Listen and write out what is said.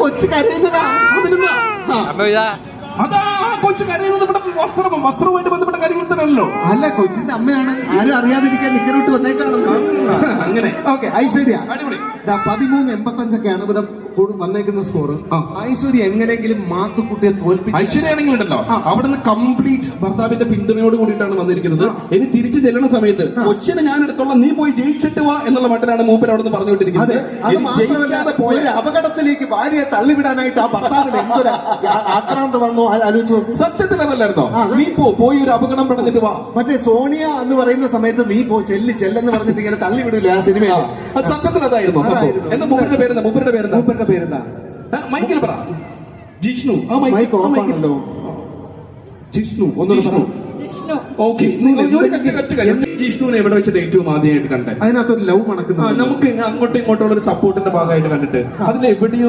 കൊച്ചു കരയുന്നതാ. അതാ കൊച്ചു കരയുന്നത് ഇവിടെ വസ്ത്രവുമായിട്ട് ബന്ധപ്പെട്ട കാര്യങ്ങൾ തന്നെയല്ലോ. അല്ല, കൊച്ചിന്റെ അമ്മയാണ്, ആരും അറിയാതിരിക്കാൻ നിക്കറിട്ട് വന്നേക്കാണല്ലോ. അങ്ങനെ ഓക്കെ, ഐശ്വര്യ അടിപൊളി. 13.85 ഇവിടെ വന്നേക്കുന്ന സ്കോർ. ഐശ്വര്യ എങ്ങനെയെങ്കിലും മാത്തുക്കുട്ടിയെ തോൽപ്പിച്ചു. ഐശ്വര്യാണെങ്കിൽ ഉണ്ടല്ലോ അവിടുന്ന് കംപ്ലീറ്റ് ഭർത്താവിന്റെ പിന്തുണയോട് കൂടിയിട്ടാണ് വന്നിരിക്കുന്നത്. ഇനി തിരിച്ചു ചെല്ലുന്ന സമയത്ത് കൊച്ചിനെ ഞാൻ എടുത്തോളാം, നീ പോയി ജയിച്ചിട്ട് വാ എന്നുള്ള മട്ടിലാണ് മൂപ്പർ അവിടെ നിന്ന് പറഞ്ഞുകൊണ്ടിരിക്കുന്നത്. ജയിക്കാതെ പോയ അപകടത്തിലേക്ക് ഭാര്യയെ തള്ളിവിടാനായിട്ട് ആ ഭർത്താവിന് എന്തൊരു ആക്രാന്തം വന്നു ആലോചിച്ചു. സത്യത്തിൽ അതല്ലായിരുന്നോ? നീ പോയി ഒരു അപകടം പെടഞ്ഞിട്ട് വാ. മറ്റേ സോണിയ എന്ന് പറയുന്ന സമയത്ത് നീ ചെല്ലെന്ന് പറഞ്ഞിട്ട് ഇങ്ങനെ തള്ളിവിടില്ല ആ സിനിമ. അത് സത്യത്തിൽ അതായിരുന്നു സംഭവം. എന്താ മൂപ്പരുടെ പേരെന്താ? മൂപ്പരുടെ പേരെന്താ? മൈക്കിൽ പറ. ജിഷ്ണു. മൈക്കിലോ ജിഷ്ണു. ഒന്നുകൂടെ പറ. ഓക്കെ, ജിഷ്ണുവിനെ എവിടെ വെച്ചിട്ട് ഏറ്റവും ആദ്യമായിട്ട് കണ്ടേ? അതിനകത്തൊരു ലവ് മണക്കുന്നു. നമുക്ക് അങ്ങോട്ടും ഇങ്ങോട്ടുള്ള ഒരു സപ്പോർട്ടിന്റെ ഭാഗമായിട്ട് കണ്ടിട്ട് അതിൽ എവിടെയോ